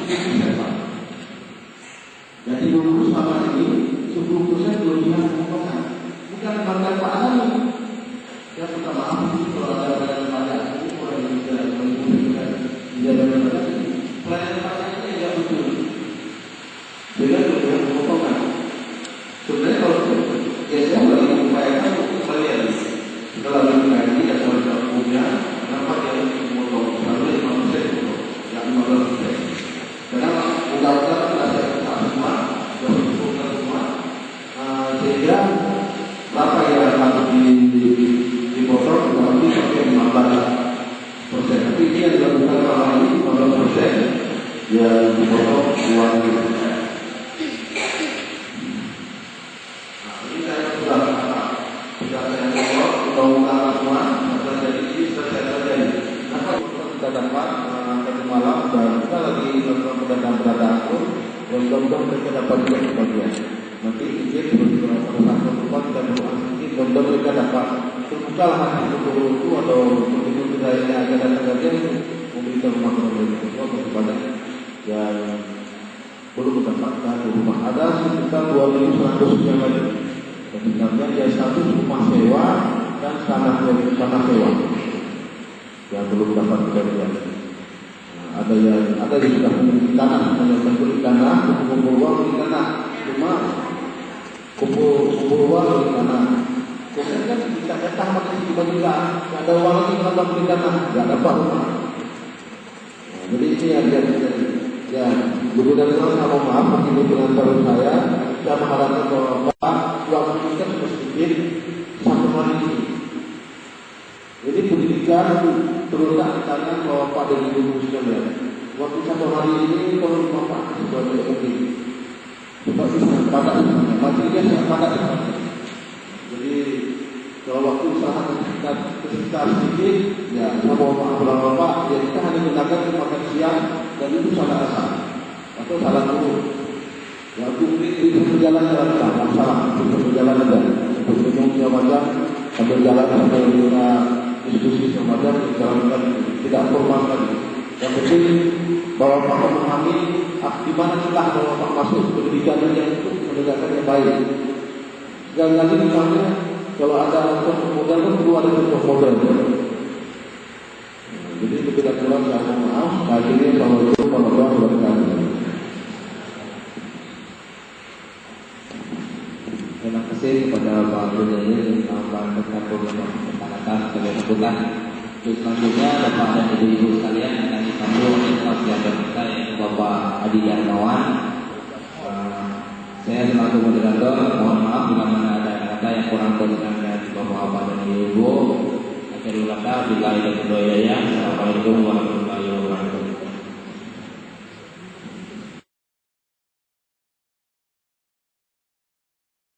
10%, Pak. Jadi dulu selama ini 10% kelebihan pemotongan. Bukan karena Pak Adami. Yang pertama, kalau ada pajak itu orang yang tidak menggunakan jabatan ini, pelayanan pajaknya tidak betul. Dengan kelebihan pemotongan. Sebenarnya kalau saya lagi mengupayakan untuk kalian setelah mengkaji atau tidak punya, kenapa dia memotong? Lalu 5% yang 15%. Karena undang-undang tidak ada semua, sudah semua, sehingga berapa yang harus dipotong kurang lebih sampai 15%. Tapi ini yang dilakukan selama ini 15% yang dipotong uang. Tadi malam dan kita lagi melakukan pendataan pun, mudah-mudahan mereka dapat juga sebagian. Nanti izin beberapa tempat dan berasing, mudah-mudahan mereka dapat terbuka hati itu atau untuk lainnya agar datang memberikan rumah kepada yang belum mendapatkan rumah. Ada sekitar 2.100 yang lagi. Sebenarnya dia status rumah sewa dan tanah sewa yang belum dapat kejadian. Ada yang sudah memiliki tanah, membeli tanah, kumpul uang beli tanah, cuma kumpul uang beli tanah. Kemudian kan kita datang makin tiba-tiba, nggak ada uang lagi kenapa beli tanah, nggak dapat rumah. Jadi ini yang terjadi. Ya, benar-benar saya mohon maaf mungkin dengan saran saya mengharapkan bahwa Pak uang kita sudah sedikit satu hari ini. Jadi pendidikan terletak di tangan Bapak dan Ibu sekalian. Waktu satu hari ini kalau Bapak sebagai mungkin, Bapak bisa padat, materinya sangat padat. Jadi kalau waktu usaha kita sedikit, ya saya mohon maaf Bapak, ya kita hanya gunakan makan siang dan itu salah asal atau salah turun. Ya itu berjalan salah, itu berjalan aja. Untuk minumnya macam sambil jalan sampai kita diskusi semacam dijalankan tidak formal tadi. Yang penting bahwa Pak memahami di mana celah bahwa Pak masuk pendidikan yang itu menegakkan yang baik. Sekali lagi misalnya kalau ada contoh model kan perlu ada contoh model. Jadi itu tidak kurang saya mohon maaf. Akhirnya Assalamualaikum warahmatullahi wabarakatuh. Terima kasih kepada Pak Gubernur Pak Program Pertanakan sebagai sambutan. Selanjutnya Bapak dan Ibu sekalian akan disambut oleh Pak kita yaitu Bapak Adi Darmawan. Saya selaku moderator mohon maaf bila mana ada kata yang kurang berkenan dari Bapak dan Ibu. Akhirul kata bila ada Assalamualaikum warahmatullahi wabarakatuh.